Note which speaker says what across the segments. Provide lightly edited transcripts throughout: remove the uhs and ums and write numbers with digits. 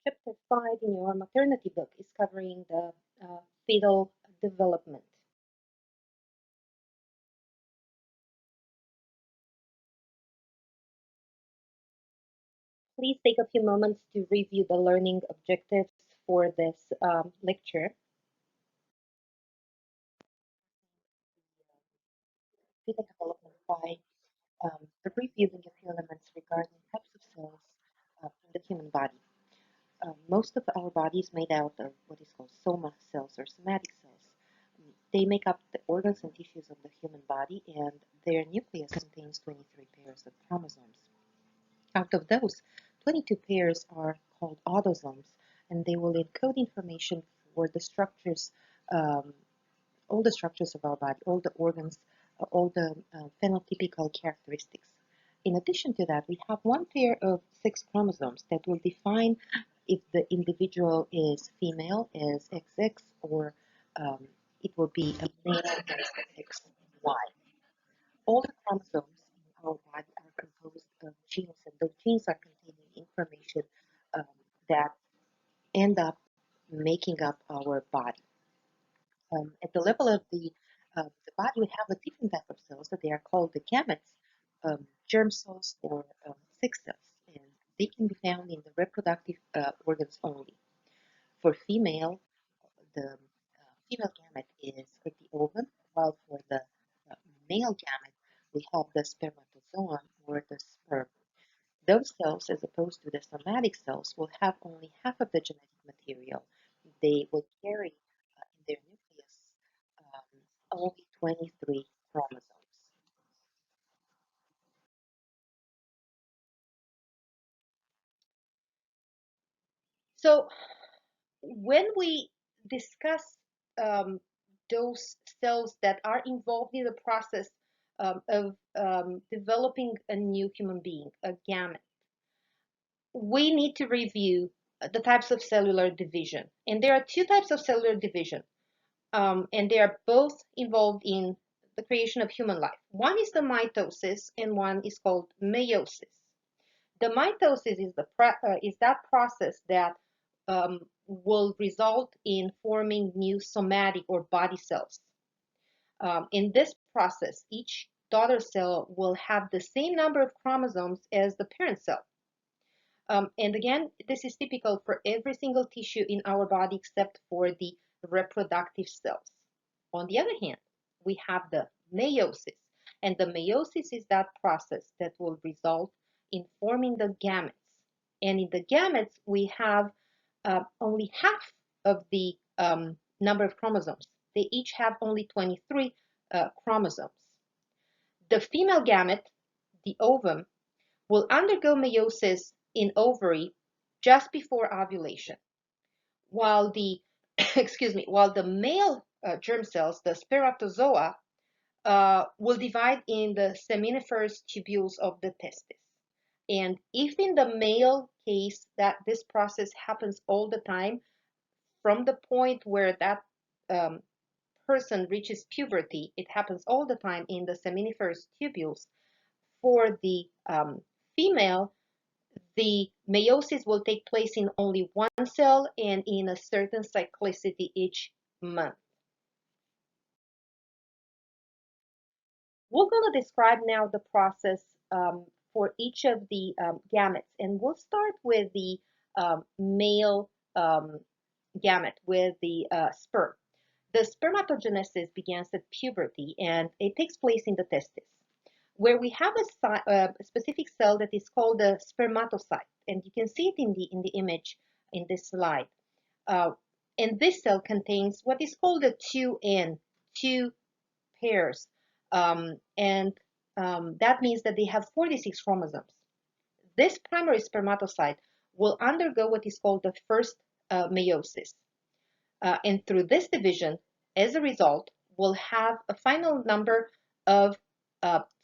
Speaker 1: Chapter 5 in your maternity book is covering the fetal development. Please take a few moments to review the learning objectives for this lecture. Fetal development by reviewing a few elements regarding types of cells in the human body. Most of our body is made out of what is called soma cells or somatic cells. They make up the organs and tissues of the human body, and their nucleus contains 23 pairs of chromosomes. Out of those, 22 pairs are called autosomes, and they will encode information for the structures, um, all the structures of our body, all the organs, all the phenotypical characteristics. In addition to that, we have one pair of 6 chromosomes that will define if the individual is female, is XX, or it will be a male as XY. All the chromosomes in our body are composed of genes, and those genes are containing information um, that end up making up our body. At the level of the body, we have a different type of cells that they are called the gametes, germ cells, or sex cells, and they can be found in the reproductive organs only. For female, the female gamete is the ovum, while for the male gamete, we have the spermatozoa or the sperm. Those cells, as opposed to the somatic cells, will have only half of the genetic material. They will carry in their nucleus only 23 chromosomes. So when we discuss um, those cells that are involved in the process of developing a new human being, a gamete, we need to review the types of cellular division. And there are two types of cellular division, and they are both involved in the creation of human life. One is the mitosis, and one is called meiosis. The mitosis is that process that will result in forming new somatic or body cells. In this process, each daughter cell will have the same number of chromosomes as the parent cell. And again, this is typical for every single tissue in our body except for the reproductive cells. On the other hand, we have the meiosis, and the meiosis is that process that will result in forming the gametes. And in the gametes, we have only half of the number of chromosomes. They each have only 23 chromosomes. The female gamete, the ovum, will undergo meiosis in ovary just before ovulation, while the while the male germ cells, the spermatozoa, will divide in the seminiferous tubules of the testis. And if in the male case that this process happens all the time, from the point where that um, person reaches puberty, it happens all the time in the seminiferous tubules. For the female, the meiosis will take place in only one cell and in a certain cyclicity each month. We're going to describe now the process for each of the gametes, and we'll start with the male gamete, with the sperm. The spermatogenesis begins at puberty, and it takes place in the testis, where we have a specific cell that is called the spermatocyte, and you can see it in the image in this slide. Uh, and this cell contains what is called a 2N, two pairs, and that means that they have 46 chromosomes. This primary spermatocyte will undergo what is called the first meiosis. And through this division, as a result, we'll have a final number of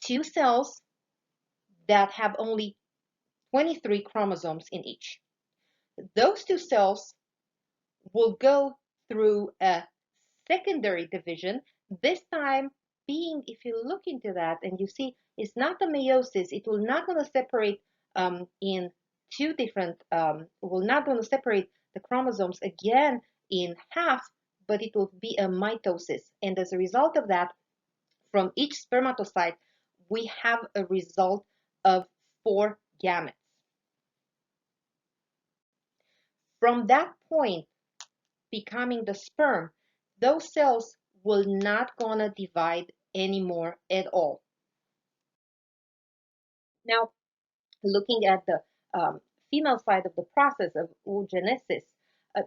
Speaker 1: 2 cells that have only 23 chromosomes in each. Those 2 cells will go through a secondary division, this time being, if you look into that and you see, it's not the meiosis, it will not going to separate in two different, will not going to separate the chromosomes again in half, but it will be a mitosis. And as a result of that, from each spermatocyte, we have a result of 4 gametes. From that point, becoming the sperm, those cells will not gonna divide anymore at all. Now, looking at the female side of the process of oogenesis,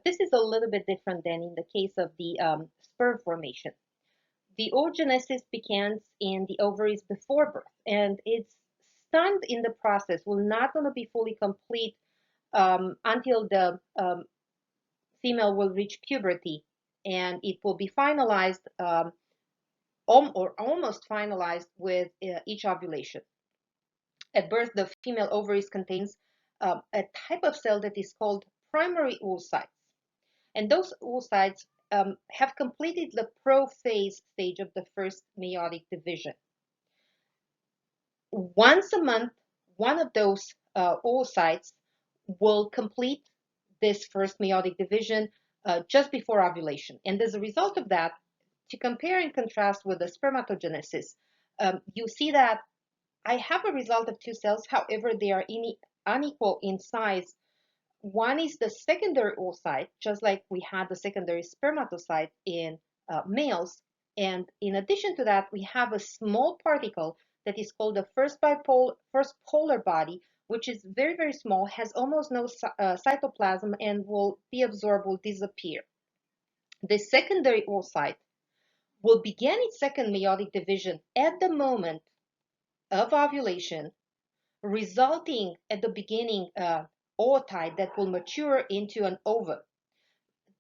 Speaker 1: this is a little bit different than in the case of the sperm formation. The oogenesis begins in the ovaries before birth, and it's stunned in the process, will not going to be fully complete until the female will reach puberty, and it will be finalized or almost finalized with each ovulation. At birth, the female ovaries contains a type of cell that is called primary oocytes. And those oocytes have completed the prophase stage of the first meiotic division. Once a month, one of those oocytes will complete this first meiotic division just before ovulation. And as a result of that, to compare and contrast with the spermatogenesis, you see that I have a result of 2 cells, however, they are unequal in size. One is the secondary oocyte, just like we had the secondary spermatocyte in males. And in addition to that, we have a small particle that is called the first polar body, which is very, very small, has almost no cytoplasm, and will be absorbed, will disappear. The secondary oocyte will begin its second meiotic division at the moment of ovulation, resulting at the beginning oocyte that will mature into an ovum.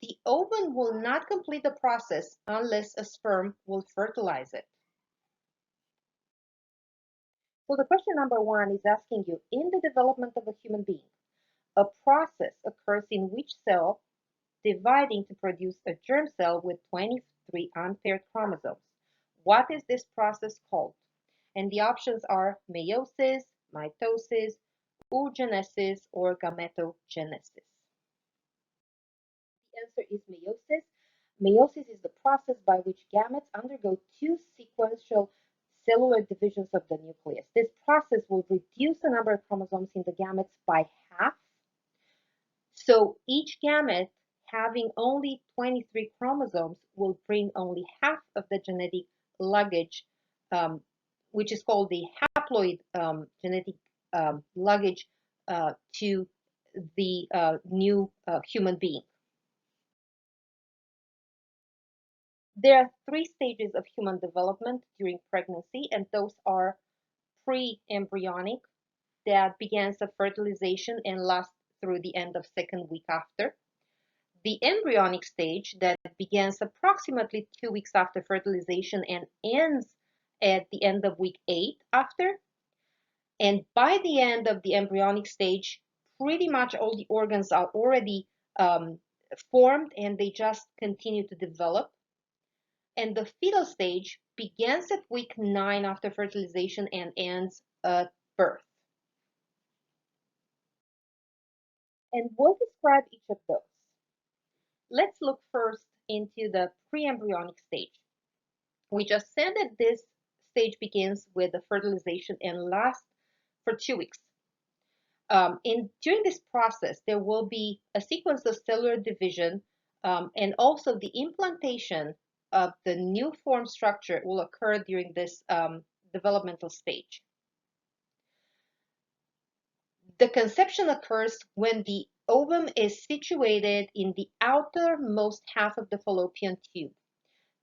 Speaker 1: The ovum will not complete the process unless a sperm will fertilize it. So the question number 1 is asking you, in the development of a human being, a process occurs in which cell dividing to produce a germ cell with 23 unpaired chromosomes. What is this process called? And the options are meiosis, mitosis, oogenesis, or gametogenesis. The answer is meiosis. Meiosis is the process by which gametes undergo 2 sequential cellular divisions of the nucleus. This process will reduce the number of chromosomes in the gametes by half. So each gamete having only 23 chromosomes will bring only half of the genetic luggage, which is called the haploid genetic luggage to the new human being. There are 3 stages of human development during pregnancy, and those are pre-embryonic, that begins at fertilization and lasts through the end of 2nd week after. The embryonic stage that begins approximately 2 weeks after fertilization and ends at the end of week 8 after. And by the end of the embryonic stage, pretty much all the organs are already formed, and they just continue to develop. And the fetal stage begins at week 9 after fertilization and ends at birth. And we'll describe each of those. Let's look first into the pre-embryonic stage. We just said that this stage begins with the fertilization and lasts for 2 weeks. During this process, there will be a sequence of cellular division, and also the implantation of the new form structure will occur during this developmental stage. The conception occurs when the ovum is situated in the outermost half of the fallopian tube.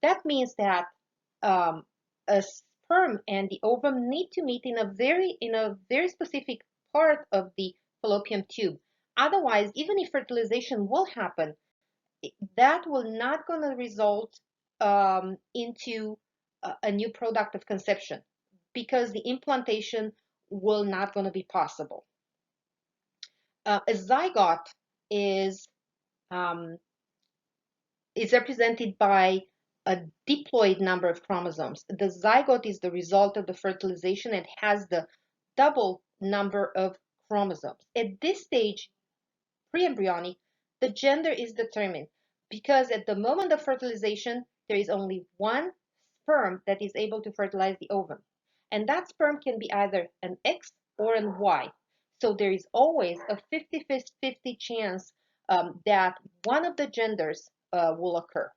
Speaker 1: That means that a sperm and the ovum need to meet in a very specific part of the fallopian tube. Otherwise, even if fertilization will happen, that will not going to result into a new product of conception, because the implantation will not going to be possible. A zygote is represented by a diploid number of chromosomes. The zygote is the result of the fertilization and has the double number of chromosomes. At this stage, pre-embryonic, the gender is determined because at the moment of fertilization, there is only one sperm that is able to fertilize the ovum. And that sperm can be either an X or an Y. So there is always a 50-50 chance that one of the genders will occur.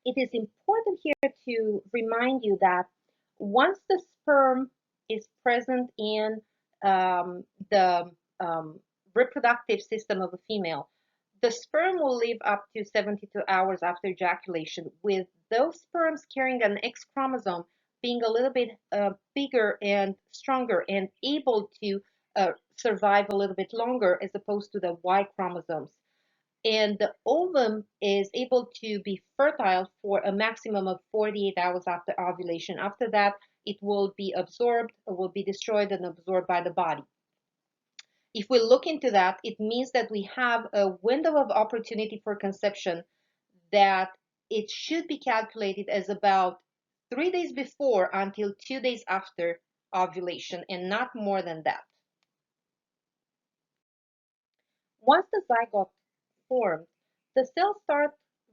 Speaker 1: It is important here to remind you that once the sperm is present in the reproductive system of a female, the sperm will live up to 72 hours after ejaculation, with those sperms carrying an X chromosome being a little bit bigger and stronger and able to survive a little bit longer as opposed to the Y chromosomes. And the ovum is able to be fertile for a maximum of 48 hours after ovulation. After that, it will be absorbed, or will be destroyed and absorbed by the body. If we look into that, it means that we have a window of opportunity for conception that it should be calculated as about 3 days before until 2 days after ovulation, and not more than that. Once the zygote formed, the cells start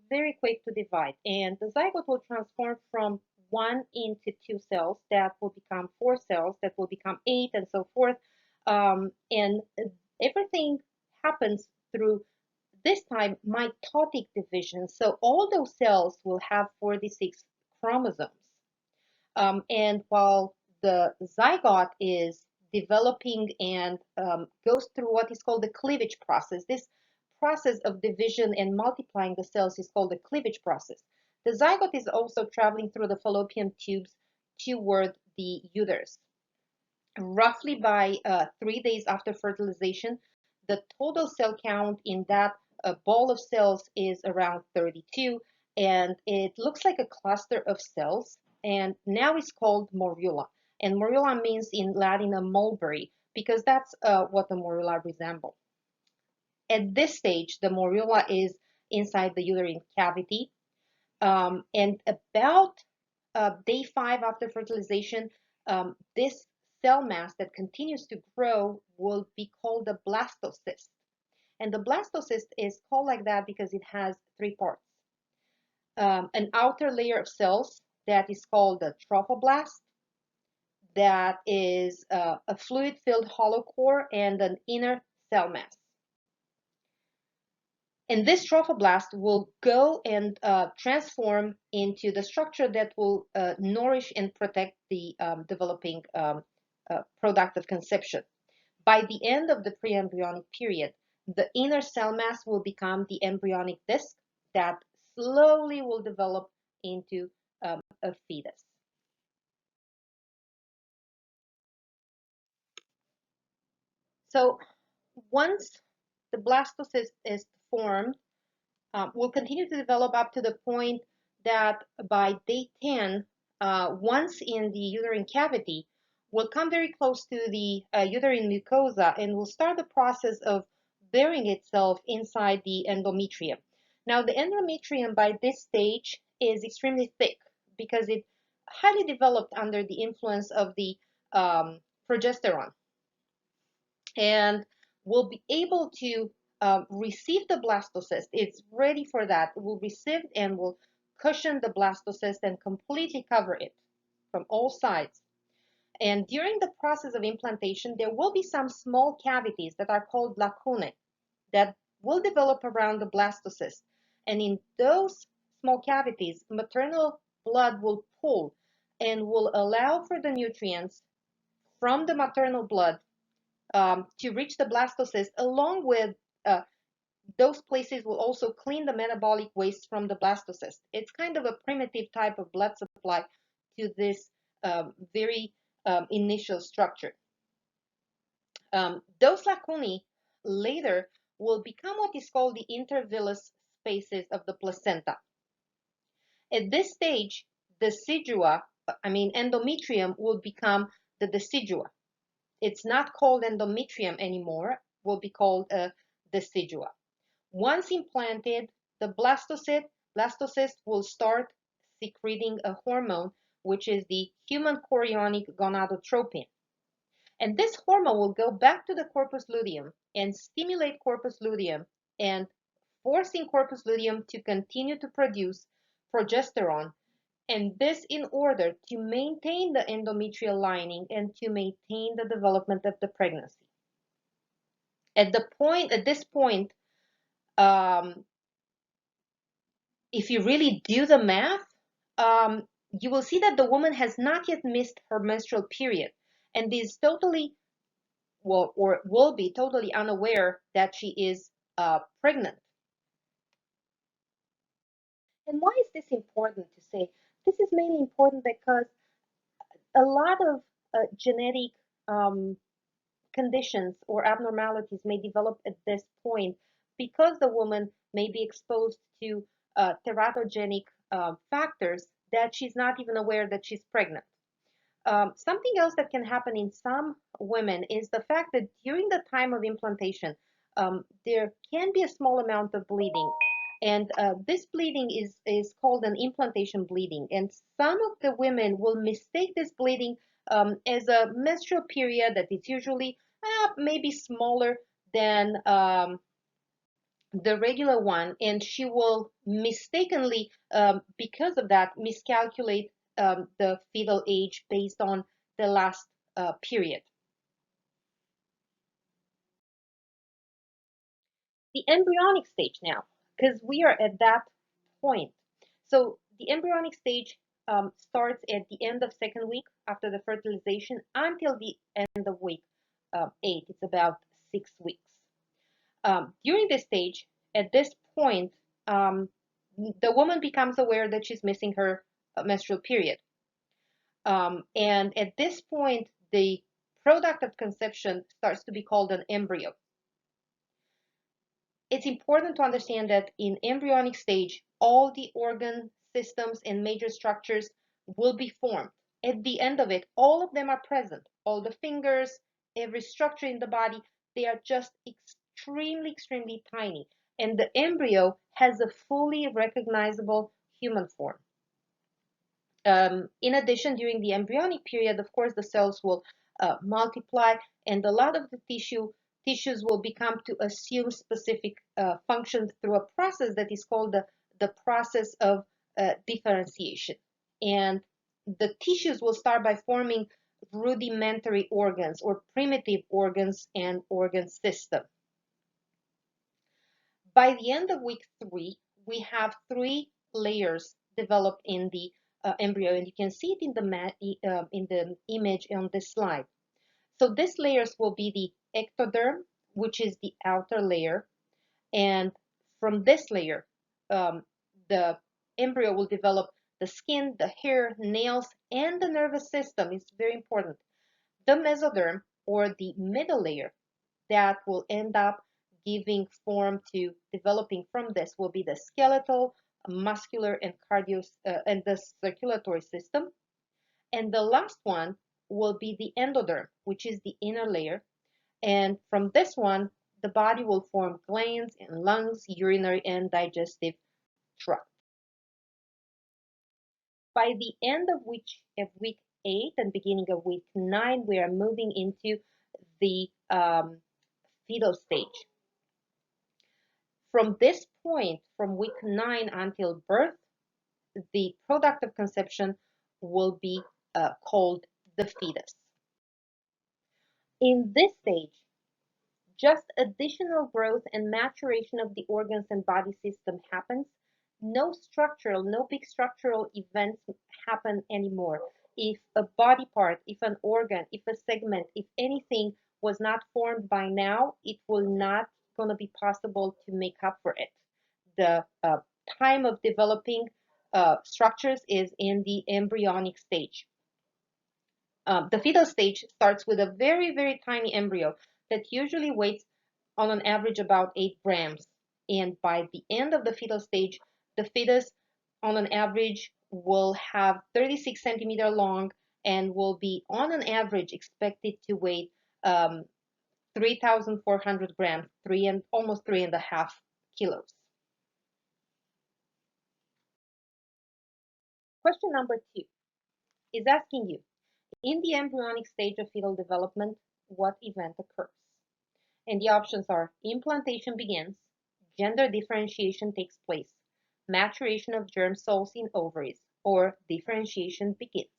Speaker 1: very quick to divide, and the zygote will transform from 1 into 2 cells that will become 4 cells, that will become 8, and so forth. And everything happens through this time mitotic division. So all those cells will have 46 chromosomes. And while the zygote is developing and goes through what is called the cleavage process, this process of division and multiplying the cells is called the cleavage process. The zygote is also traveling through the fallopian tubes toward the uterus. Roughly by 3 days after fertilization, the total cell count in that ball of cells is around 32, and it looks like a cluster of cells, and now it's called morula. And morula means in Latin a mulberry, because that's what the morula resemble. At this stage, the morula is inside the uterine cavity, and about day 5 after fertilization, this cell mass that continues to grow will be called the blastocyst. And the blastocyst is called like that because it has 3 parts. An outer layer of cells that is called the trophoblast, that is a fluid-filled hollow core, and an inner cell mass. And this trophoblast will go and transform into the structure that will nourish and protect the developing product of conception. By the end of the pre-embryonic period, the inner cell mass will become the embryonic disc that slowly will develop into a fetus. So once the blastocyst is formed, will continue to develop up to the point that by day 10, once in the uterine cavity, will come very close to the uterine mucosa and will start the process of burying itself inside the endometrium. Now, the endometrium by this stage is extremely thick because it highly developed under the influence of the progesterone, and will be able to receive the blastocyst. It's ready for that. It will receive and will cushion the blastocyst and completely cover it from all sides. And during the process of implantation, there will be some small cavities that are called lacunae that will develop around the blastocyst. And in those small cavities, maternal blood will pool and will allow for the nutrients from the maternal blood to reach the blastocyst, along with those places will also clean the metabolic waste from the blastocyst. It's kind of a primitive type of blood supply to this very initial structure. Those lacunae later will become what is called the intervillous spaces of the placenta. At this stage, endometrium will become the decidua. It's not called endometrium anymore, will be called decidua. Once implanted, the blastocyst will start secreting a hormone, which is the human chorionic gonadotropin. And this hormone will go back to the corpus luteum and stimulate corpus luteum and forcing corpus luteum to continue to produce progesterone, and this in order to maintain the endometrial lining and to maintain the development of the pregnancy. At this point, um, if you really do the math, you will see that the woman has not yet missed her menstrual period and is totally, well, or will be totally unaware that she is pregnant. And why is this important to say? This is mainly important because a lot of genetic um, conditions or abnormalities may develop at this point because the woman may be exposed to teratogenic factors that she's not even aware that she's pregnant. Something else that can happen in some women is the fact that during the time of implantation, there can be a small amount of bleeding. And this bleeding is called an implantation bleeding. And some of the women will mistake this bleeding as a menstrual period that is usually maybe smaller than the regular one, and she will mistakenly, because of that, miscalculate the fetal age based on the last period. The embryonic stage now, because we are at that point. So the embryonic stage starts at the end of second week after the fertilization until the end of week 8. It's about 6 weeks. During this stage, at this point, the woman becomes aware that she's missing her menstrual period. And at this point, the product of conception starts to be called an embryo. It's important to understand that in embryonic stage, all the organ systems and major structures will be formed. At the end of it, all of them are present. All the fingers, every structure in the body, they are just extremely, extremely tiny. And the embryo has a fully recognizable human form. In addition, during the embryonic period, of course, the cells will multiply, and a lot of the tissues will become to assume specific functions through a process that is called the process of differentiation. And the tissues will start by forming rudimentary organs or primitive organs and organ system. By the end of week 3, we have 3 layers developed in the embryo, and you can see it in the image on this slide. So these layers will be the ectoderm, which is the outer layer, and from this layer, the embryo will develop the skin, the hair, nails, and the nervous system. It's very important. The mesoderm, or the middle layer, that will end up giving form to developing from this will be the skeletal, muscular, and and the circulatory system. And the last one will be the endoderm, which is the inner layer. And from this one, the body will form glands and lungs, urinary and digestive tract. By the end of week 8 and beginning of week 9, we are moving into the fetal stage. From this point, from week 9 until birth, the product of conception will be called the fetus. In this stage, just additional growth and maturation of the organs and body system happens. No big structural events happen anymore. If a body part, if an organ, if a segment, if anything was not formed by now, it will not going to be possible to make up for it. The time of developing structures is in the embryonic stage. The fetal stage starts with a very, very tiny embryo that usually weighs on an average about 8 grams. And by the end of the fetal stage, the fetus on an average will have 36 centimeter long and will be on an average expected to weigh 3,400 grams, almost 3.5 kilos. Question number 2 is asking you, in the embryonic stage of fetal development, what event occurs. And the options are implantation begins, gender differentiation takes place, maturation of germ cells in ovaries, or differentiation begins.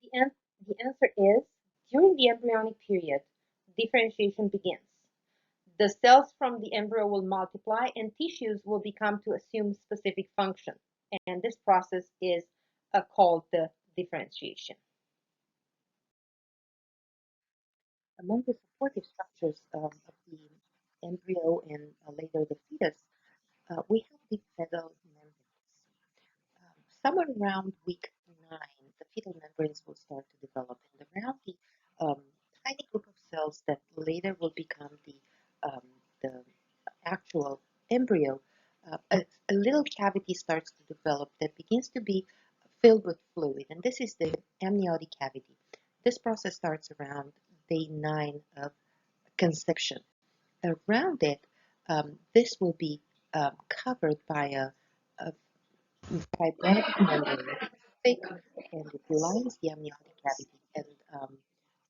Speaker 1: The, an- the answer is during the embryonic period, differentiation begins. The cells from the embryo will multiply and tissues will become to assume specific function. And this process is called the differentiation. Among the supportive structures of the embryo and later the fetus, we have the fetal membranes. Somewhere around week 9, the fetal membranes will start to develop, and around the um, tiny group of cells that later will become the actual embryo, a little cavity starts to develop that begins to be filled with fluid, and this is the amniotic cavity. This process starts around day 9 of conception. Around it, this will be covered by a fibrotic membrane that is thick and it lines the amniotic cavity, and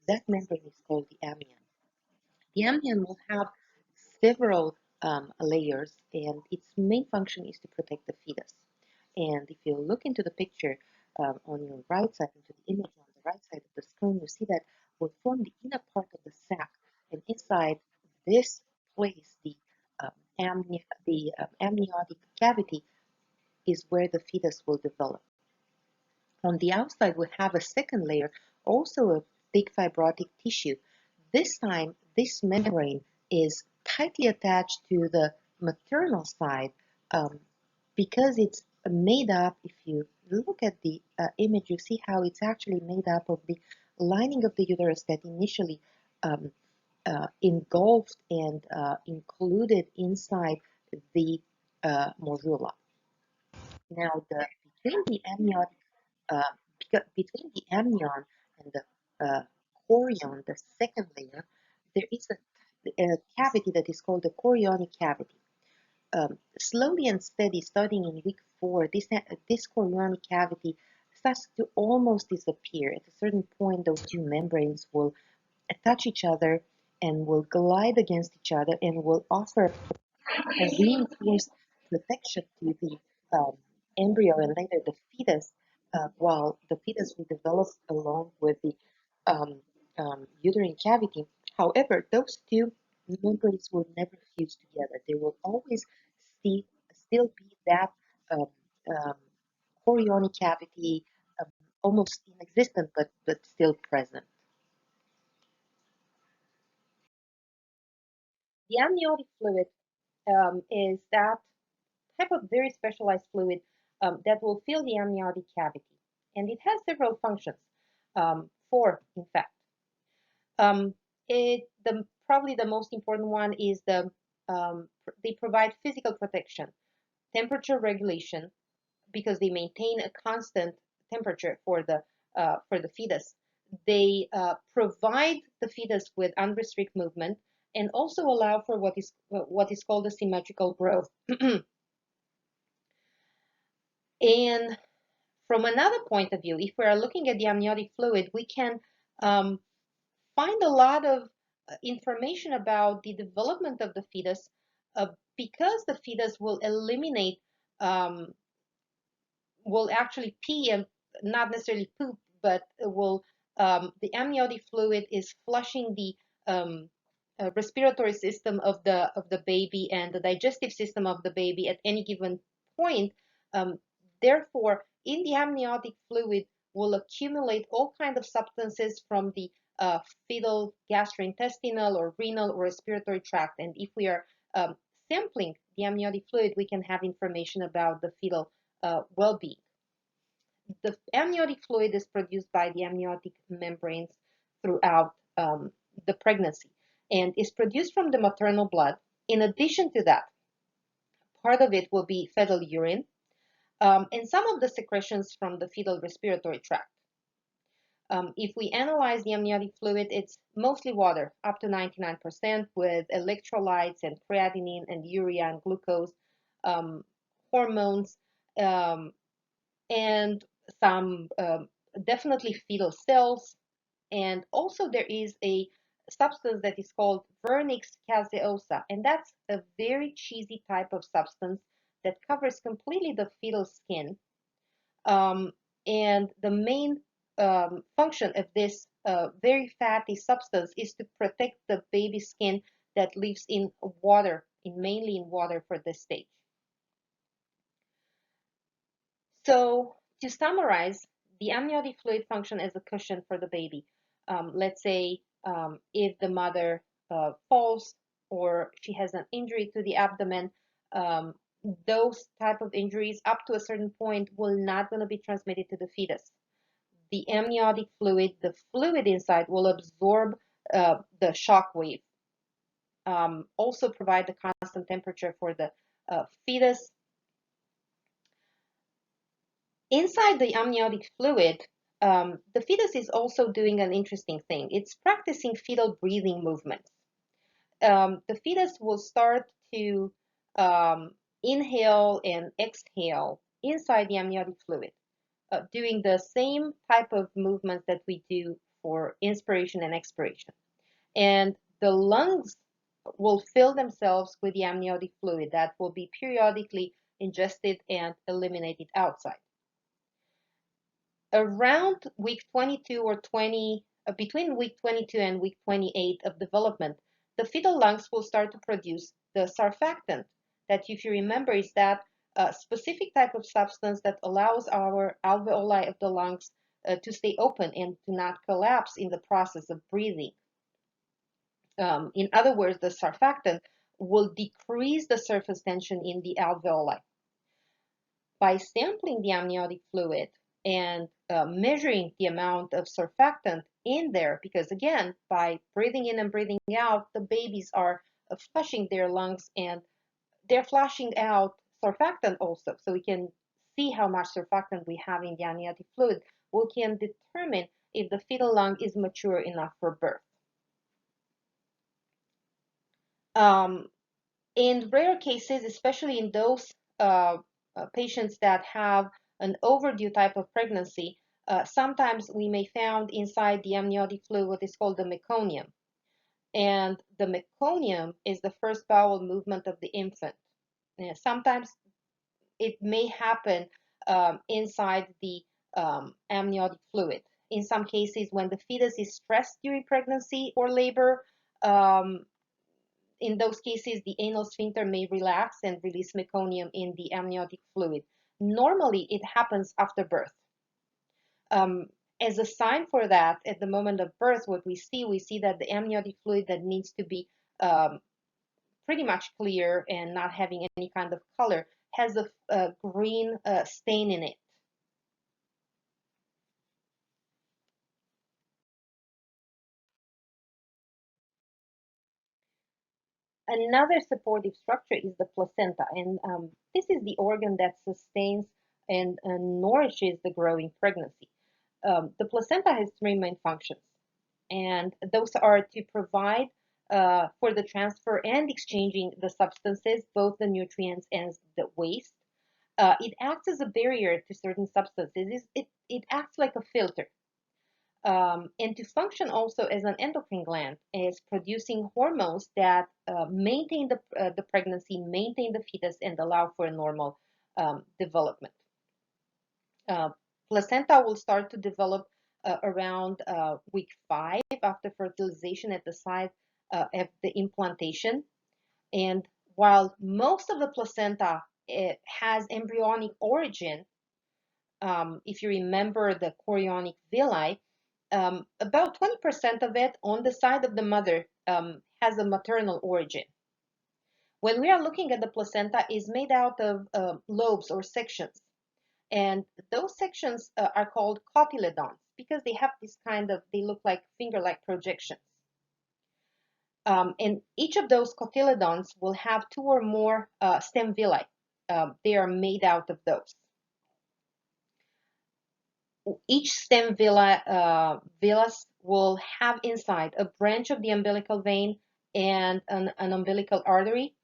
Speaker 1: that membrane is called the amnion. The amnion will have several layers, and its main function is to protect the fetus. And if you look into the picture on your right side, into the image on the right side of the screen, you see that will form the inner part of the sac, and inside this place, the amniotic cavity is where the fetus will develop. On the outside, we have a second layer, also a thick fibrotic tissue. This time, this membrane is tightly attached to the maternal side um, because it's made up, if you look at the image, you see how it's actually made up of the lining of the uterus that initially um, engulfed and included inside the morula. Now, between the amniotic uh, between the amnion and the chorion, the second layer, there is a cavity that is called the chorionic cavity. Slowly and steady, starting in week 4, this chorionic cavity starts to almost disappear. At a certain point, those two membranes will touch each other and will glide against each other and will offer a reinforced protection to the um, embryo and later the fetus, while the fetus will develop along with the um, uterine cavity. However, those two membranes will never fuse together. They will always still, still be that um, um, chorionic cavity, um, almost inexistent, but still present. The amniotic fluid is that type of very specialized fluid that will fill the amniotic cavity. And it has several functions, four, in fact. Probably the most important one is they provide physical protection, temperature regulation, because they maintain a constant temperature for the fetus. They provide the fetus with unrestricted movement and also allow for what is called a symmetrical growth. And from another point of view, if we are looking at the amniotic fluid, we can um, find a lot of information about the development of the fetus because the fetus um, will actually pee and not necessarily poop, but the amniotic fluid is flushing the respiratory system of the baby and the digestive system of the baby at any given point. Um, Therefore, in the amniotic fluid will accumulate all kinds of substances from the fetal gastrointestinal or renal or respiratory tract. And if we are sampling the amniotic fluid, we can have information about the fetal well-being. The amniotic fluid is produced by the amniotic membranes throughout the pregnancy and is produced from the maternal blood. In addition to that, part of it will be fetal urine and some of the secretions from the fetal respiratory tract. If we analyze the amniotic fluid, it's mostly water, up to 99%, with electrolytes and creatinine and urea and glucose, hormones, um, and some definitely fetal cells, And also there is a substance that is called vernix caseosa, and that's a very cheesy type of substance that covers completely the fetal skin. Um, and the main function of this very fatty substance is to protect the baby skin that lives in water, mainly in water for this stage. So to summarize, the amniotic fluid function as a cushion for the baby. Let's say if the mother falls or she has an injury to the abdomen, um, those type of injuries up to a certain point will not going to be transmitted to the fetus. The amniotic fluid, the fluid inside, will absorb the shock wave. Also provide the constant temperature for the fetus. Inside the amniotic fluid, the fetus is also doing an interesting thing. It's practicing fetal breathing movements. The fetus will start to um, inhale and exhale inside the amniotic fluid, doing the same type of movements that we do for inspiration and expiration. And the lungs will fill themselves with the amniotic fluid that will be periodically ingested and eliminated outside. Around week 22 or 20, between week 22 and week 28 of development, the fetal lungs will start to produce the surfactant that, if you remember, is that specific type of substance that allows our alveoli of the lungs to stay open and to not collapse in the process of breathing. In other words, the surfactant will decrease the surface tension in the alveoli. By sampling the amniotic fluid and measuring the amount of surfactant in there, because again, by breathing in and breathing out, the babies are flushing their lungs and they're flushing out surfactant also. So we can see how much surfactant we have in the amniotic fluid. We can determine if the fetal lung is mature enough for birth. In rare cases, especially in those patients that have an overdue type of pregnancy, sometimes we may find inside the amniotic fluid what is called the meconium. And the meconium is the first bowel movement of the infant. Sometimes it may happen inside the amniotic fluid. In some cases, when the fetus is stressed during pregnancy or labor, um, in those cases, the anal sphincter may relax and release meconium in the amniotic fluid. Normally, it happens after birth. As a sign for that, at the moment of birth, what we see that the amniotic fluid that needs to be pretty much clear and not having any kind of color has a green stain in it. Another supportive structure is the placenta, and this is the organ that sustains and nourishes the growing pregnancy. The placenta has three main functions, and those are to provide for the transfer and exchanging the substances, both the nutrients and the waste. It acts as a barrier to certain substances. It acts like a filter. And to function also as an endocrine gland, is producing hormones that maintain the pregnancy, maintain the fetus, and allow for a normal development. Uh, Placenta will start to develop around week 5 after fertilization at the site of the implantation. And while most of the placenta has embryonic origin, if you remember the chorionic villi, about 20% of it on the side of the mother has a maternal origin. When we are looking at the placenta, is made out of lobes or sections. And those sections are called cotyledons because they have this kind of, they look like finger-like projections. And each of those cotyledons will have 2 or more stem villi. They are made out of those. Each stem villus will have inside a branch of the umbilical vein and an umbilical artery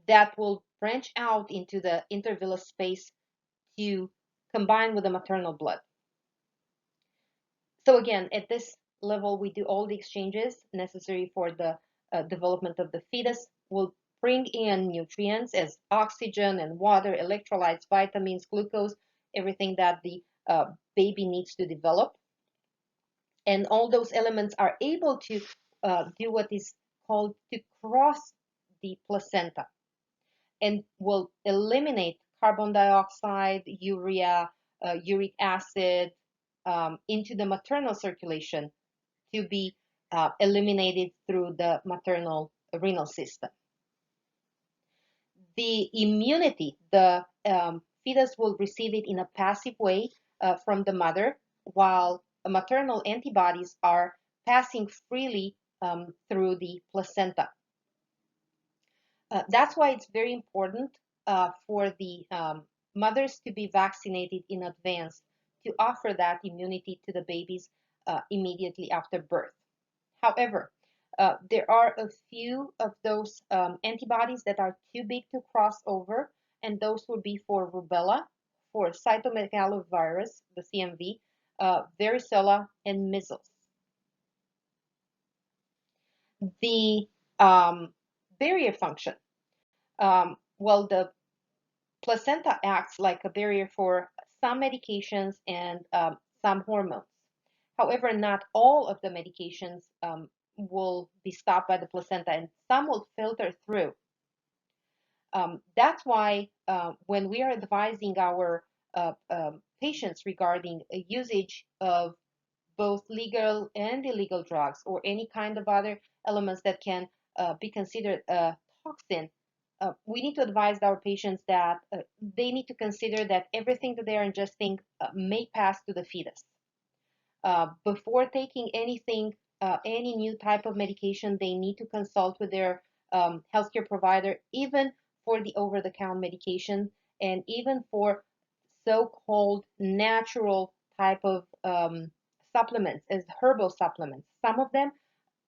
Speaker 1: that will branch out into the intervillous space to combine with the maternal blood. So again, at this level we do all the exchanges necessary for the development of the fetus. We'll bring in nutrients as oxygen and water, electrolytes, vitamins, glucose, everything that the baby needs to develop. And all those elements are able to do what is called to cross the placenta and will eliminate carbon dioxide, urea, uric acid into the maternal circulation to be eliminated through the maternal renal system. The immunity, the fetus will receive it in a passive way from the mother, while maternal antibodies are passing freely through the placenta. That's why it's very important for the mothers to be vaccinated in advance to offer that immunity to the babies immediately after birth. However, there are a few of those antibodies that are too big to cross over, and those would be for rubella, for cytomegalovirus, the CMV, varicella, and measles. The barrier function. Well, the placenta acts like a barrier for some medications and some hormones. However, not all of the medications will be stopped by the placenta, and some will filter through. That's why when we are advising our patients regarding a usage of both legal and illegal drugs or any kind of other elements that can be considered a toxin, we need to advise our patients that they need to consider that everything that they are ingesting may pass to the fetus. Before taking anything, any new type of medication, they need to consult with their healthcare provider, even for the over-the-counter medication and even for so-called natural type of supplements as herbal supplements. Some of them,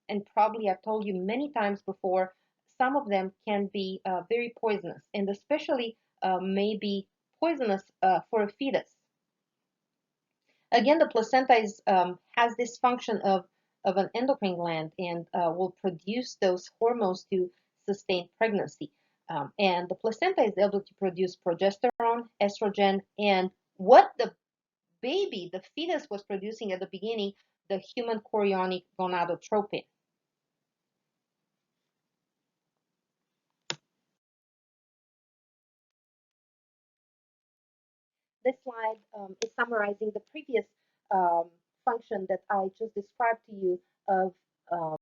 Speaker 1: and probably I've told you many times before, some of them can be very poisonous, and especially may be poisonous for a fetus. Again, the placenta has this function of an endocrine gland and will produce those hormones to sustain pregnancy. And the placenta is able to produce progesterone, estrogen, and what the baby, the fetus, was producing at the beginning, the human chorionic gonadotropin. This slide is summarizing the previous function that I just described to you of um,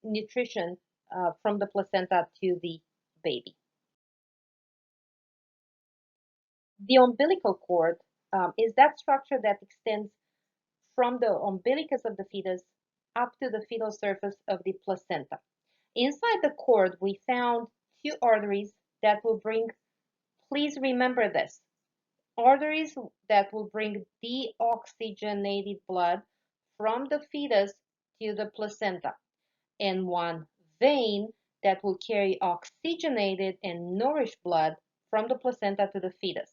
Speaker 1: nutrition from the placenta to the baby. The umbilical cord is that structure that extends from the umbilicus of the fetus up to the fetal surface of the placenta. Inside the cord, we found two arteries that will bring, please remember this, arteries that will bring deoxygenated blood from the fetus to the placenta, and one vein that will carry oxygenated and nourished blood from the placenta to the fetus.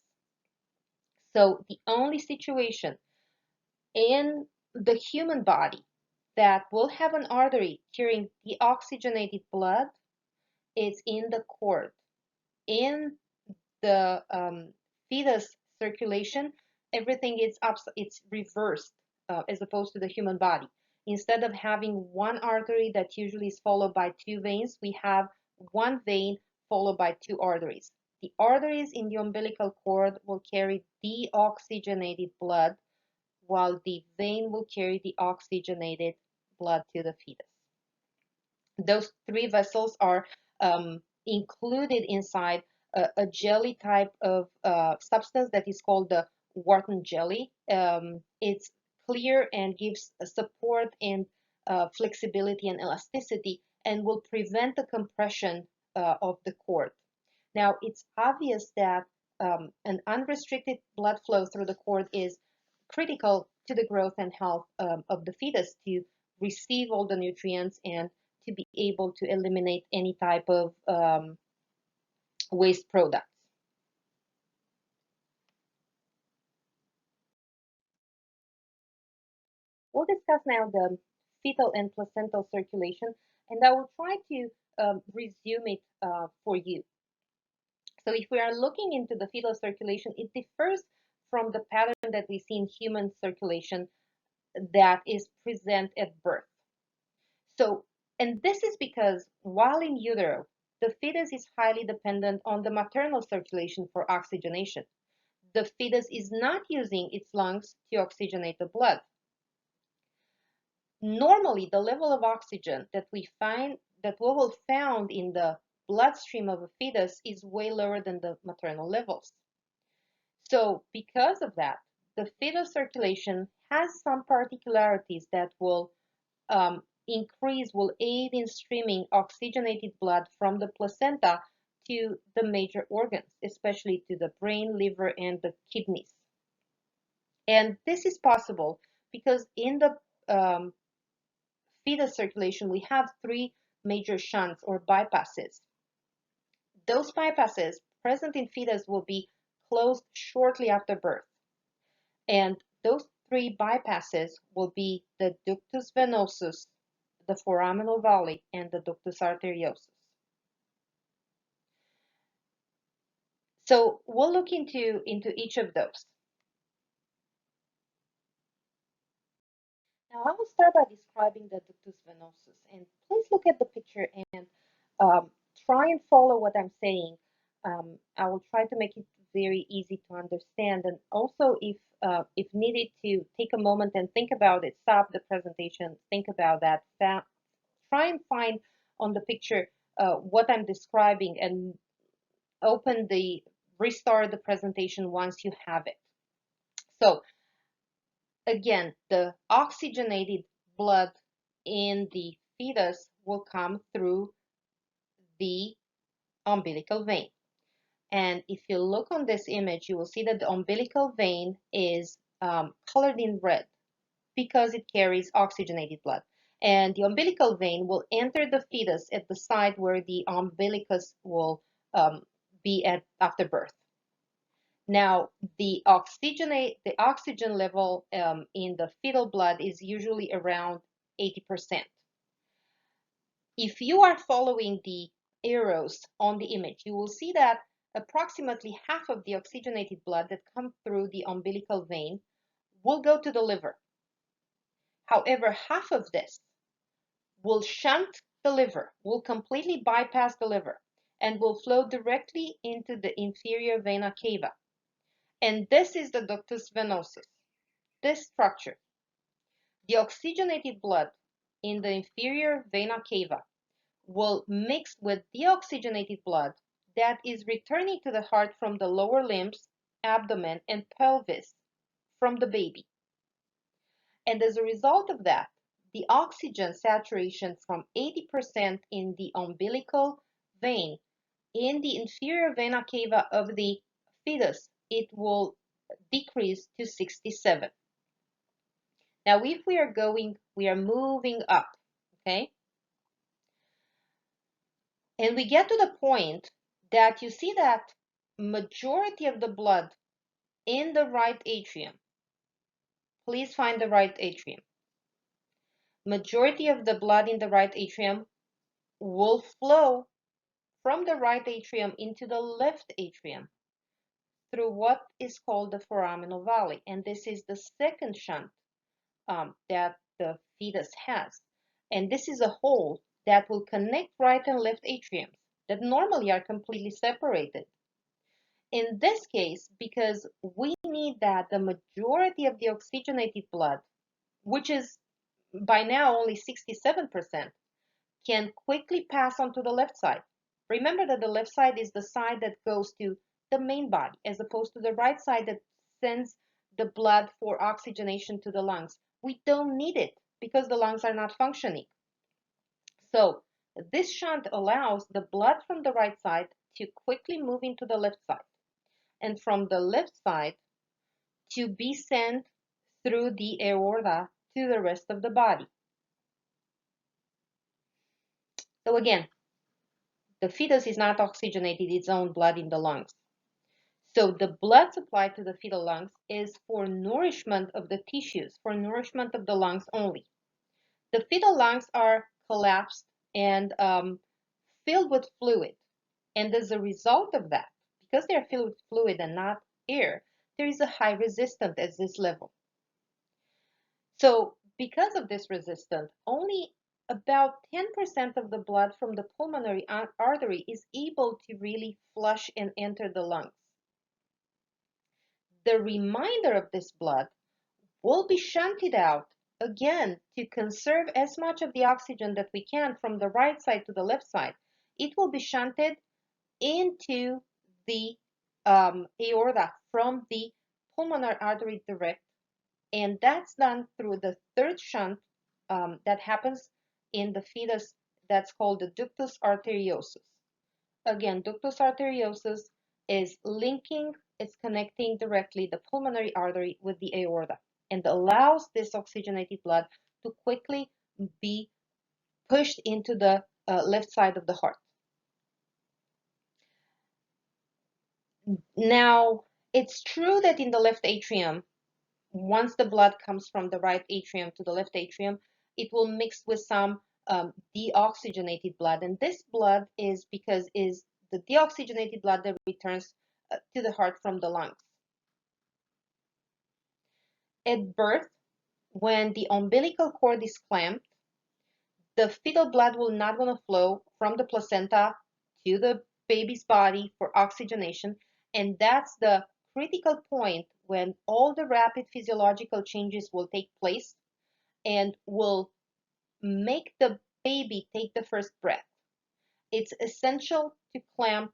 Speaker 1: So the only situation in the human body that will have an artery carrying deoxygenated blood is in the cord. In the fetus circulation, everything is it's reversed as opposed to the human body. Instead of having one artery that usually is followed by two veins, we have one vein followed by two arteries. The arteries in the umbilical cord will carry deoxygenated blood, while the vein will carry the oxygenated blood to the fetus. Those three vessels are included inside a jelly type of substance that is called the Wharton jelly. It's clear and gives support and flexibility and elasticity and will prevent the compression of the cord. Now, it's obvious that an unrestricted blood flow through the cord is critical to the growth and health of the fetus to receive all the nutrients and to be able to eliminate any type of waste products. We'll discuss now the fetal and placental circulation, and I will try to resume it for you. So if we are looking into the fetal circulation, it differs from the pattern that we see in human circulation that is present at birth. So, and this is because while in utero, the fetus is highly dependent on the maternal circulation for oxygenation. The fetus is not using its lungs to oxygenate the blood. Normally, the level of oxygen that we will found in the bloodstream of a fetus is way lower than the maternal levels. So because of that, the fetal circulation has some particularities that will will aid in streaming oxygenated blood from the placenta to the major organs, especially to the brain, liver, and the kidneys. And this is possible because in the fetal circulation, we have three major shunts or bypasses. Those bypasses present in fetus will be closed shortly after birth. And those three bypasses will be the ductus venosus, the foraminal valley, and the ductus arteriosus. So we'll look into each of those. Now I will start by describing the ductus venosus, and please look at the picture and try and follow what I'm saying. I will try to make it very easy to understand, and also if needed to take a moment and think about it, stop the presentation, think about that, try and find on the picture what I'm describing and restart the presentation once you have it. So again, the oxygenated blood in the fetus will come through the umbilical vein. And if you look on this image, you will see that the umbilical vein is colored in red because it carries oxygenated blood. And the umbilical vein will enter the fetus at the site where the umbilicus will be at after birth. Now, the oxygen level in the fetal blood is usually around 80%. If you are following the arrows on the image, you will see that approximately half of the oxygenated blood that comes through the umbilical vein will go to the liver. However, half of this will shunt the liver, will completely bypass the liver, and will flow directly into the inferior vena cava. And this is the ductus venosus, this structure. The oxygenated blood in the inferior vena cava will mix with deoxygenated blood that is returning to the heart from the lower limbs, abdomen, and pelvis from the baby. And as a result of that, the oxygen saturation from 80% in the umbilical vein in the inferior vena cava of the fetus, it will decrease to 67. Now, if we are moving up, okay? And we get to the point that you see that majority of the blood in the right atrium, please find the right atrium. Majority of the blood in the right atrium will flow from the right atrium into the left atrium through what is called the foraminal valley. And this is the second shunt that the fetus has. And this is a hole that will connect right and left atriums that normally are completely separated. In this case, because we need that the majority of the oxygenated blood, which is by now only 67%, can quickly pass on to the left side. Remember that the left side is the side that goes to the main body, as opposed to the right side that sends the blood for oxygenation to the lungs. We don't need it because the lungs are not functioning. So this shunt allows the blood from the right side to quickly move into the left side, and from the left side to be sent through the aorta to the rest of the body. So again, the fetus is not oxygenating its own blood in the lungs. So the blood supply to the fetal lungs is for nourishment of the tissues, for nourishment of the lungs only. The fetal lungs are collapsed and filled with fluid. And as a result of that, because they are filled with fluid and not air, there is a high resistance at this level. So because of this resistance, only about 10% of the blood from the pulmonary artery is able to really flush and enter the lungs. The remainder of this blood will be shunted out again to conserve as much of the oxygen that we can from the right side to the left side. It will be shunted into the aorta from the pulmonary artery direct, and that's done through the third shunt that happens in the fetus. That's called the ductus arteriosus. Again, ductus arteriosus is connecting directly the pulmonary artery with the aorta and allows this oxygenated blood to quickly be pushed into the left side of the heart. Now, it's true that in the left atrium, once the blood comes from the right atrium to the left atrium, it will mix with some deoxygenated blood. And this blood is the deoxygenated blood that returns to the heart from the lungs. At birth, when the umbilical cord is clamped, the fetal blood will not going to flow from the placenta to the baby's body for oxygenation. And that's the critical point when all the rapid physiological changes will take place and will make the baby take the first breath. It's essential to clamp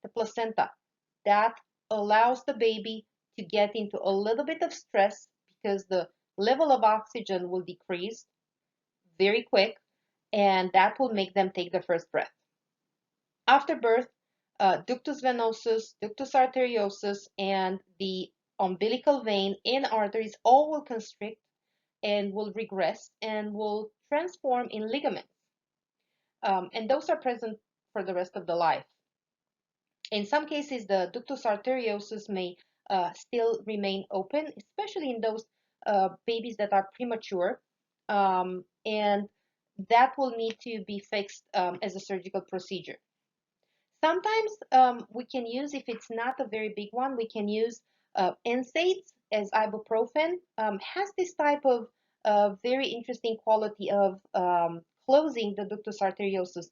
Speaker 1: the placenta. That allows the baby to get into a little bit of stress because the level of oxygen will decrease very quick, and that will make them take their first breath. After birth, ductus venosus, ductus arteriosus, and the umbilical vein and arteries all will constrict and will regress and will transform in ligaments. And those are present for the rest of the life. In some cases, the ductus arteriosus may still remain open, especially in those babies that are premature, and that will need to be fixed as a surgical procedure. Sometimes we can use, if it's not a very big one, we can use NSAIDs as ibuprofen. Has this type of very interesting quality of closing the ductus arteriosus.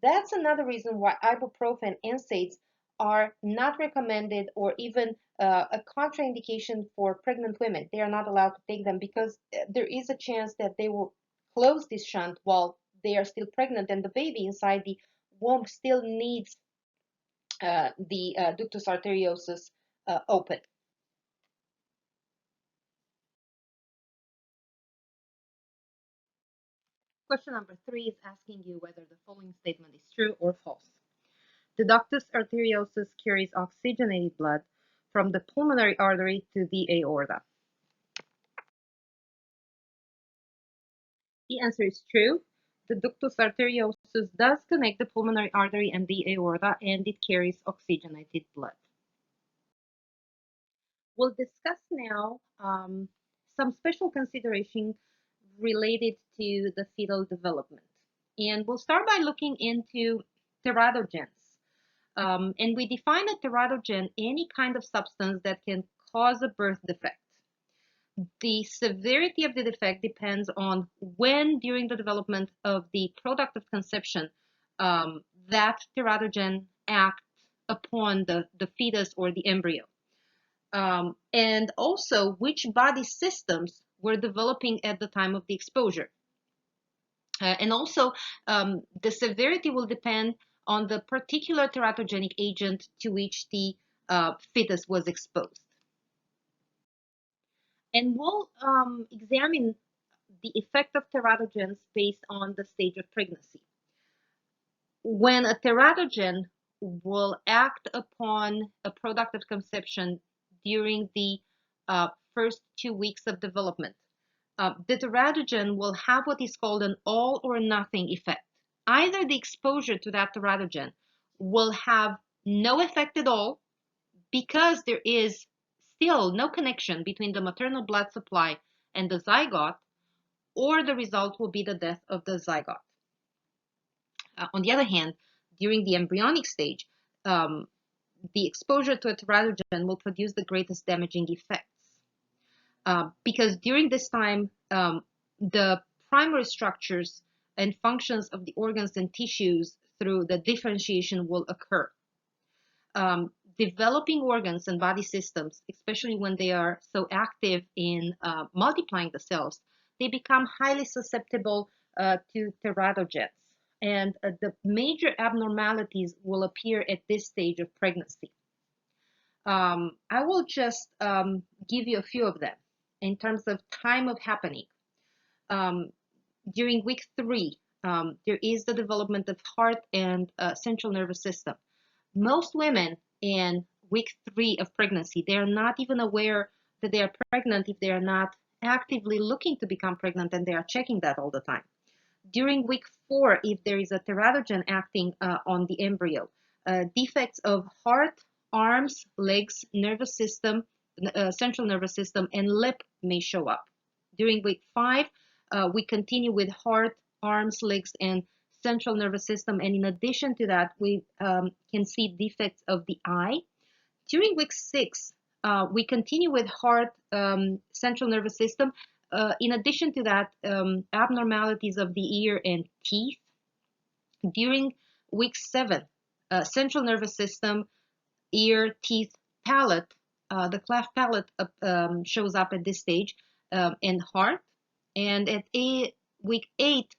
Speaker 1: That's another reason why ibuprofen NSAIDs are not recommended or even a contraindication for pregnant women. They are not allowed to take them because there is a chance that they will close this shunt while they are still pregnant and the baby inside the womb still needs the ductus arteriosus open. Question number 3 is asking you whether the following statement is true or false. The ductus arteriosus carries oxygenated blood from the pulmonary artery to the aorta. The answer is true. The ductus arteriosus does connect the pulmonary artery and the aorta, and it carries oxygenated blood. We'll discuss now some special considerations related to the fetal development. And we'll start by looking into teratogens. And we define a teratogen any kind of substance that can cause a birth defect. The severity of the defect depends on when during the development of the product of conception that teratogen acts upon the fetus or the embryo. And also which body systems were developing at the time of the exposure. And also the severity will depend on the particular teratogenic agent to which the fetus was exposed. And we'll examine the effect of teratogens based on the stage of pregnancy. When a teratogen will act upon a product of conception during the first 2 weeks of development, the teratogen will have what is called an all or nothing effect. Either the exposure to that teratogen will have no effect at all, because there is still no connection between the maternal blood supply and the zygote, or the result will be the death of the zygote. On the other hand, during the embryonic stage, the exposure to a teratogen will produce the greatest damaging effects. Because during this time, the primary structures and functions of the organs and tissues through the differentiation will occur. Developing organs and body systems, especially when they are so active in multiplying the cells, they become highly susceptible to teratogens. And the major abnormalities will appear at this stage of pregnancy. I will just give you a few of them in terms of time of happening. During week 3, there is the development of heart and central nervous system. Most women in week 3 of pregnancy, they are not even aware that they are pregnant if they are not actively looking to become pregnant, and they are checking that all the time. During week 4, if there is a teratogen acting on the embryo, defects of heart, arms, legs, nervous system, central nervous system, and lip may show up. During week 5, we continue with heart, arms, legs, and central nervous system. And in addition to that, we can see defects of the eye. During week 6, we continue with heart, central nervous system. In addition to that, abnormalities of the ear and teeth. During week 7, central nervous system, ear, teeth, palate, the cleft palate shows up at this stage, and heart. And at week 8,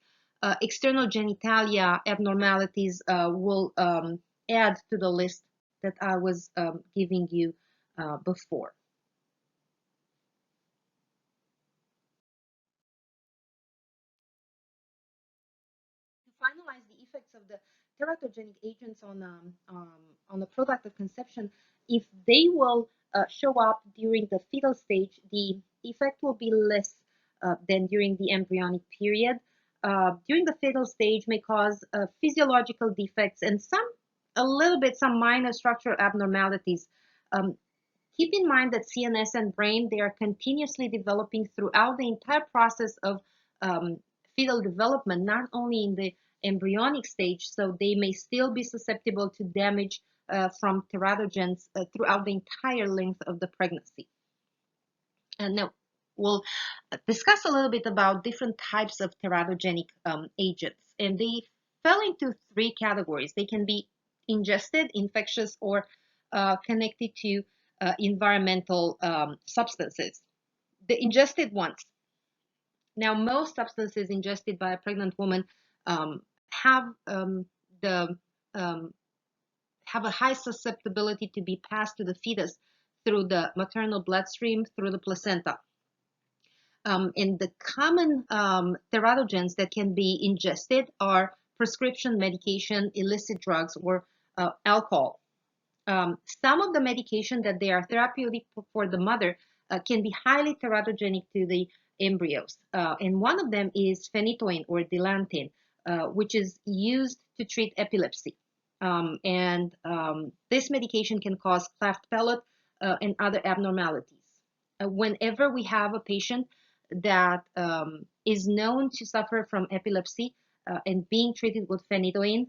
Speaker 1: external genitalia abnormalities will add to the list that I was giving you before. To finalize the effects of the teratogenic agents on the product of conception, if they will show up during the fetal stage, the effect will be less than during the embryonic period. During the fetal stage may cause physiological defects and some minor structural abnormalities. Keep in mind that CNS and brain, they are continuously developing throughout the entire process of fetal development, not only in the embryonic stage, so they may still be susceptible to damage from teratogens throughout the entire length of the pregnancy. And now we'll discuss a little bit about different types of teratogenic agents. And they fell into 3 categories. They can be ingested, infectious, or connected to environmental substances. The ingested ones. Now, most substances ingested by a pregnant woman have have a high susceptibility to be passed to the fetus through the maternal bloodstream, through the placenta. And the common teratogens that can be ingested are prescription medication, illicit drugs, or alcohol. Some of the medication that they are therapeutic for the mother can be highly teratogenic to the embryos. And one of them is phenytoin or dilantin, which is used to treat epilepsy. This medication can cause cleft palate and other abnormalities. Whenever we have a patient that is known to suffer from epilepsy and being treated with phenytoin,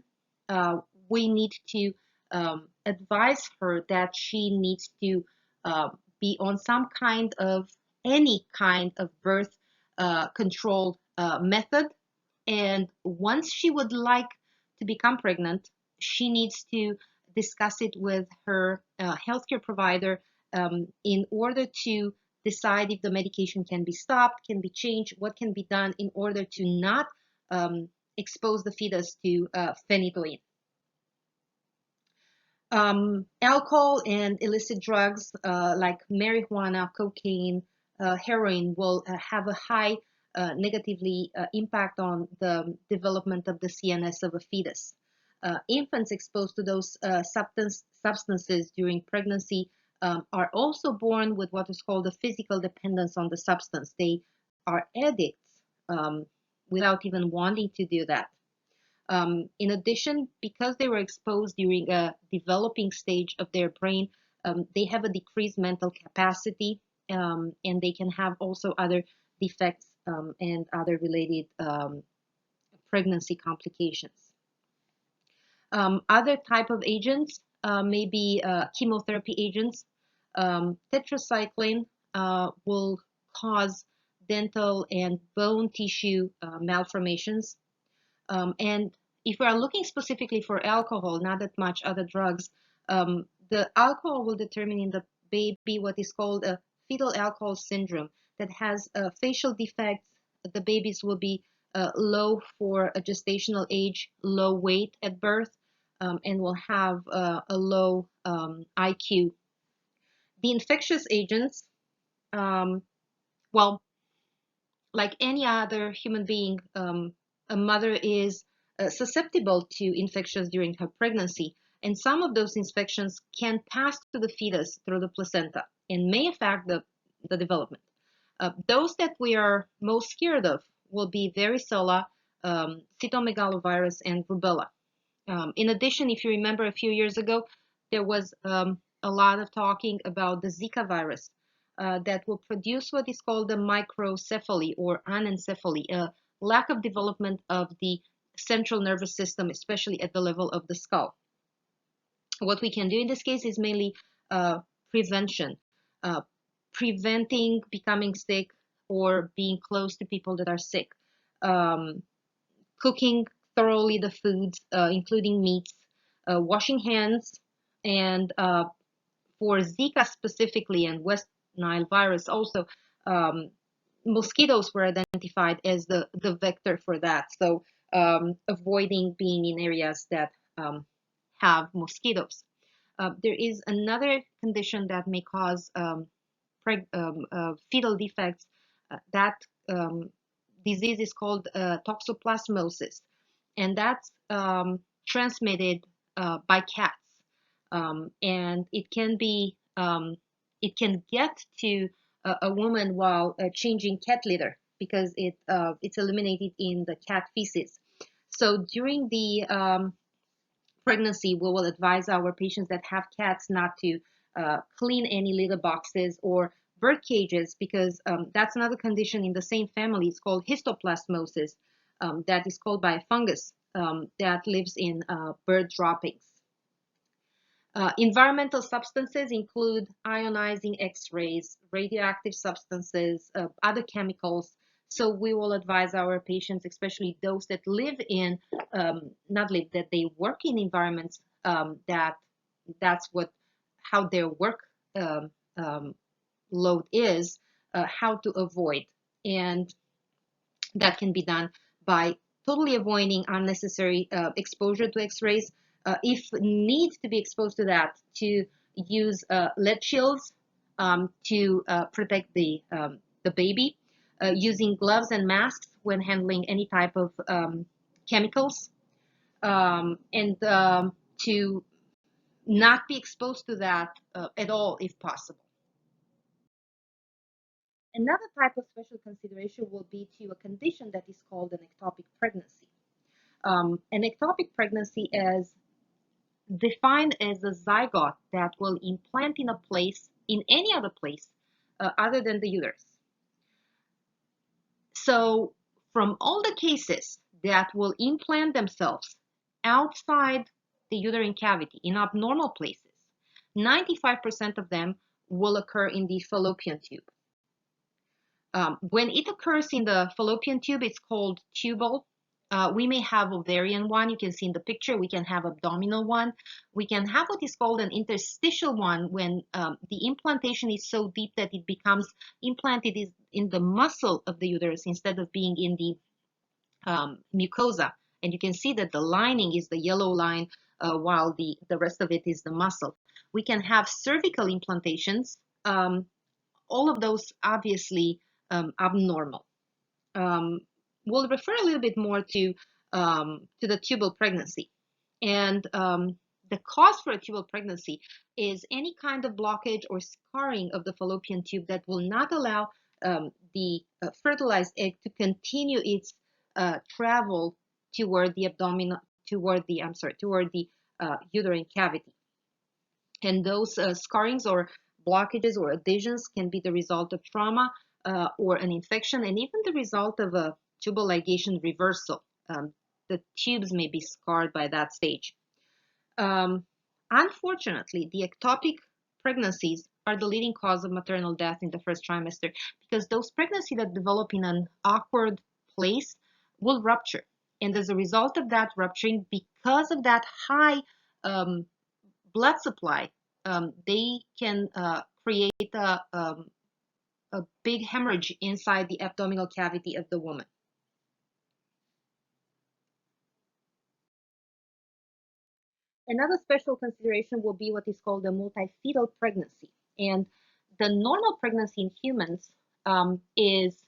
Speaker 1: we need to advise her that she needs to be on any kind of birth control method. And once she would like to become pregnant, she needs to discuss it with her healthcare provider in order to decide if the medication can be stopped, can be changed, what can be done in order to not expose the fetus to phenytoin. Alcohol and illicit drugs like marijuana, cocaine, heroin will have a high negatively impact on the development of the CNS of a fetus. Infants exposed to those substances during pregnancy are also born with what is called a physical dependence on the substance. They are addicts without even wanting to do that. In addition, because they were exposed during a developing stage of their brain, they have a decreased mental capacity, and they can have also other defects and other related pregnancy complications. Other type of agents may be chemotherapy agents. Tetracycline will cause dental and bone tissue malformations. And if we are looking specifically for alcohol, not that much other drugs, the alcohol will determine in the baby what is called a fetal alcohol syndrome that has facial defects. The babies will be low for a gestational age, low weight at birth, and will have a low IQ. The infectious agents, um, well, like any other human being, a mother is susceptible to infections during her pregnancy, and some of those infections can pass to the fetus through the placenta and may affect the development. Those that we are most scared of will be varicella, cytomegalovirus, and rubella. In addition, if you remember a few years ago, there was a lot of talking about the Zika virus that will produce what is called the microcephaly or anencephaly, a lack of development of the central nervous system, especially at the level of the skull. What we can do in this case is mainly prevention, uh, preventing becoming sick or being close to people that are sick. Um, Cooking thoroughly the foods, including meats, washing hands, and for Zika specifically and West Nile virus also, um, mosquitoes were identified as the vector for that. So avoiding being in areas that have mosquitoes. There is another condition that may cause fetal defects. That disease is called toxoplasmosis, and that's transmitted by cats. And it can get to a woman while changing cat litter because it's eliminated in the cat feces. So during the pregnancy, we will advise our patients that have cats not to clean any litter boxes or bird cages because that's another condition in the same family. It's called histoplasmosis, that is caused by a fungus that lives in bird droppings. Environmental substances include ionizing X-rays, radioactive substances, other chemicals. So we will advise our patients, especially those that live in, not live, that they work in environments that's how their work um, um, load is, how to avoid. And that can be done by totally avoiding unnecessary exposure to X-rays. If needs to be exposed to that, to use lead shields to protect the baby, using gloves and masks when handling any type of chemicals, and to not be exposed to that at all if possible. Another type of special consideration will be to a condition that is called an ectopic pregnancy. An ectopic pregnancy is defined as a zygote that will implant in a place, in any other place, other than the uterus. So, from all the cases that will implant themselves outside the uterine cavity in abnormal places, 95% of them will occur in the fallopian tube. When it occurs in the fallopian tube, it's called tubal. We may have ovarian one. You can see in the picture. We can have abdominal one. We can have what is called an interstitial one when the implantation is so deep that it becomes implanted in the muscle of the uterus instead of being in the mucosa. And you can see that the lining is the yellow line while the rest of it is the muscle. We can have cervical implantations. All of those obviously abnormal. We'll refer a little bit more to the tubal pregnancy. And the cause for a tubal pregnancy is any kind of blockage or scarring of the fallopian tube that will not allow the fertilized egg to continue its travel toward the uterine cavity. And those scarrings or blockages or adhesions can be the result of trauma or an infection, and even the result of a tubal ligation reversal. The tubes may be scarred by that stage. Um, Unfortunately, the ectopic pregnancies are the leading cause of maternal death in the first trimester, because those pregnancies that develop in an awkward place will rupture. And as a result of that rupturing, because of that high um, blood supply, they can create a big hemorrhage inside the abdominal cavity of the woman. Another special consideration will be what is called a multifetal pregnancy. And the normal pregnancy in humans is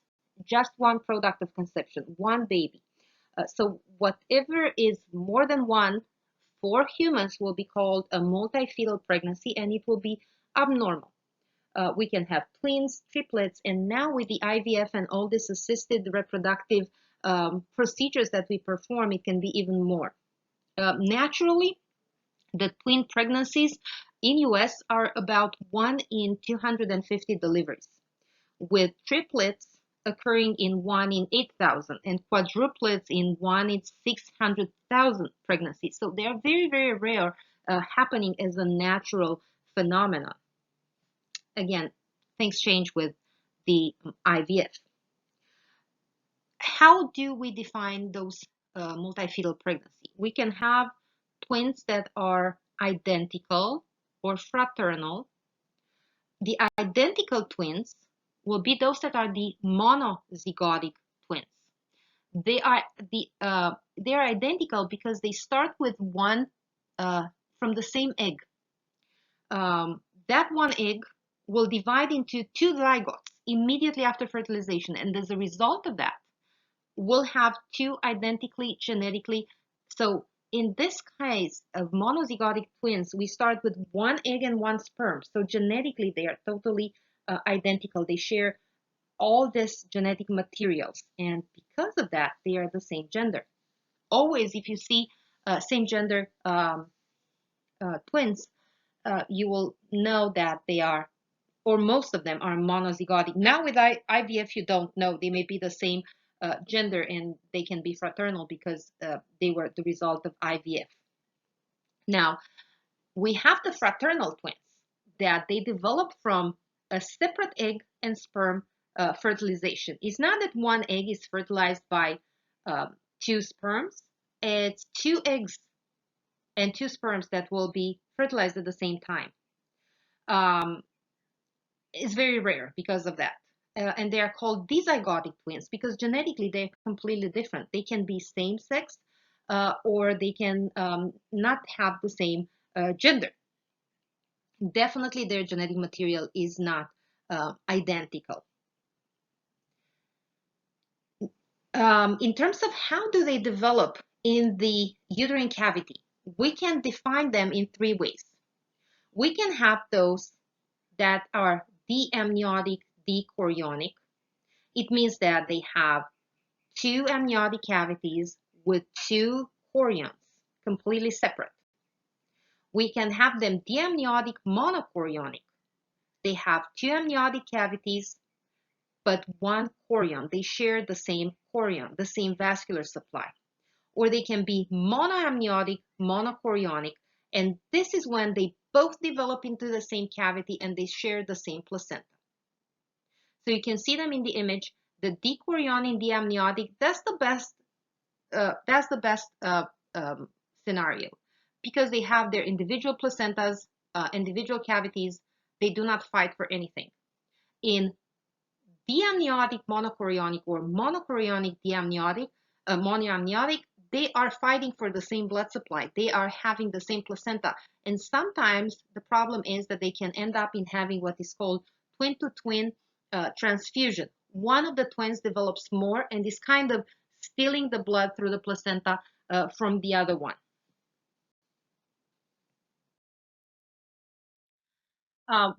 Speaker 1: just one product of conception, one baby. So whatever is more than one for humans will be called a multifetal pregnancy, and it will be abnormal. We can have twins, triplets, and now with the IVF and all this assisted reproductive procedures that we perform, it can be even more. Naturally, the twin pregnancies in US are about 1 in 250 deliveries, with triplets occurring in 1 in 8,000 and quadruplets in 1 in 600,000 pregnancies. So they are very, very rare, happening as a natural phenomenon. Again, things change with the IVF. How do we define those multifetal pregnancy? We can have twins that are identical or fraternal. The identical twins will be those that are the monozygotic twins. They are identical because they start with one from the same egg. That one egg will divide into two zygotes immediately after fertilization, and as a result of that, we'll have two identically genetically. So in this case of monozygotic twins, we start with one egg and one sperm. So genetically, they are totally identical. They share all this genetic materials, and because of that, they are the same gender. Always, if you see same gender twins, you will know that they are, or most of them are monozygotic. Now with IVF, you don't know. They may be the same gender and they can be fraternal because they were the result of IVF. Now, we have the fraternal twins that they develop from a separate egg and sperm fertilization. It's not that one egg is fertilized by two sperms. It's two eggs and two sperms that will be fertilized at the same time. Is very rare because of that. And they are called dizygotic twins because genetically they're completely different. They can be same sex or they can not have the same gender. Definitely their genetic material is not identical. In terms of how do they develop in the uterine cavity, we can define them in three ways. We can have those that are diamniotic, dichorionic. It means that they have two amniotic cavities with two chorions, completely separate. We can have them diamniotic monochorionic. They have two amniotic cavities, but one chorion. They share the same chorion, the same vascular supply. Or they can be monoamniotic, monochorionic, and this is when they both develop into the same cavity and they share the same placenta. So you can see them in the image. The dichorionic, diamniotic, that's the best scenario because they have their individual placentas, individual cavities. They do not fight for anything. In diamniotic monochorionic or monochorionic diamniotic, monoamniotic, they are fighting for the same blood supply. They are having the same placenta. And sometimes the problem is that they can end up in having what is called twin-to-twin transfusion. One of the twins develops more and is kind of stealing the blood through the placenta from the other one.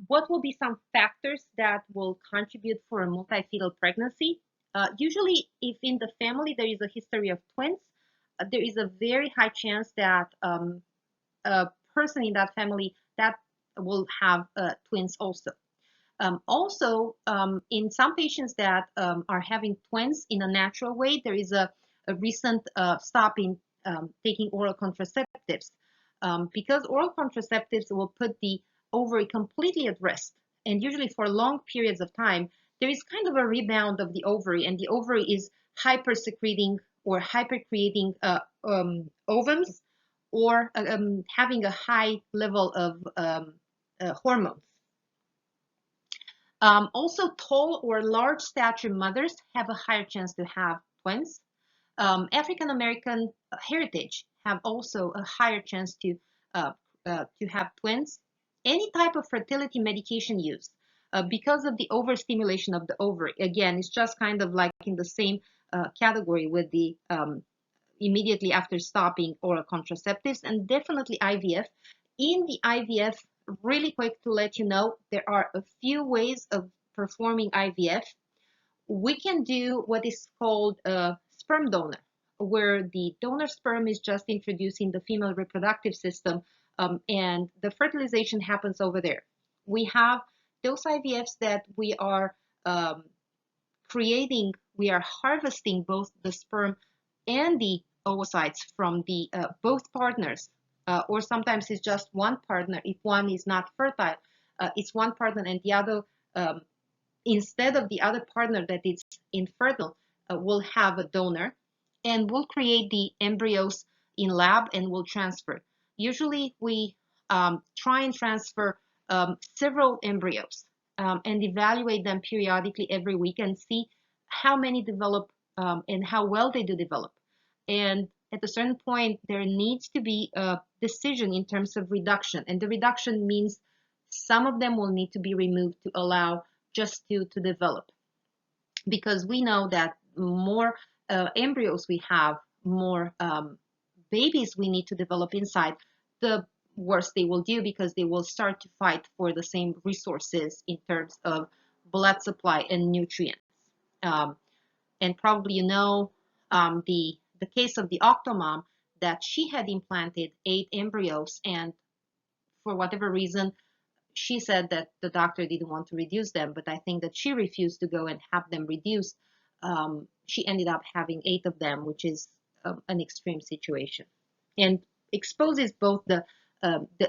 Speaker 1: What will be some factors that will contribute for a multifetal pregnancy? Usually, if in the family there is a history of twins, there is a very high chance that a person in that family, that will have twins also. In some patients that are having twins in a natural way, there is a recent stop in taking oral contraceptives because oral contraceptives will put the ovary completely at rest. And usually for long periods of time, there is kind of a rebound of the ovary, and the ovary is hypersecreting or hypercreating ovums or having a high level of hormones. Also, tall or large stature mothers have a higher chance to have twins. African American heritage have also a higher chance to have twins. Any type of fertility medication used because of the overstimulation of the ovary. Again, it's just kind of like in the same category with the immediately after stopping oral contraceptives, and definitely IVF. In the IVF, really quick to let you know, there are a few ways of performing IVF. We can do what is called a sperm donor, where the donor sperm is just introduced in the female reproductive system, and the fertilization happens over there. We have those IVFs that we are we are harvesting both the sperm and the oocytes from the both partners, or sometimes it's just one partner. If one is not fertile, it's one partner and the other, instead of the other partner that is infertile, will have a donor, and we'll create the embryos in lab and we'll transfer. Usually we try and transfer several embryos and evaluate them periodically every week and see how many develop and how well they do develop. And at a certain point, there needs to be a decision in terms of reduction. And the reduction means some of them will need to be removed to allow just to develop. Because we know that more embryos we have, more babies we need to develop inside, the worse they will do, because they will start to fight for the same resources in terms of blood supply and nutrients. And probably you know the case of the Octomom, that she had implanted 8 embryos, and for whatever reason, she said that the doctor didn't want to reduce them, but I think that she refused to go and have them reduced. She ended up having 8 of them, which is an extreme situation, and exposes both the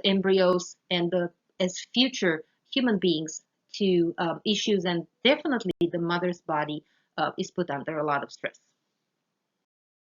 Speaker 1: embryos and as future human beings to issues, and definitely the mother's body is put under a lot of stress.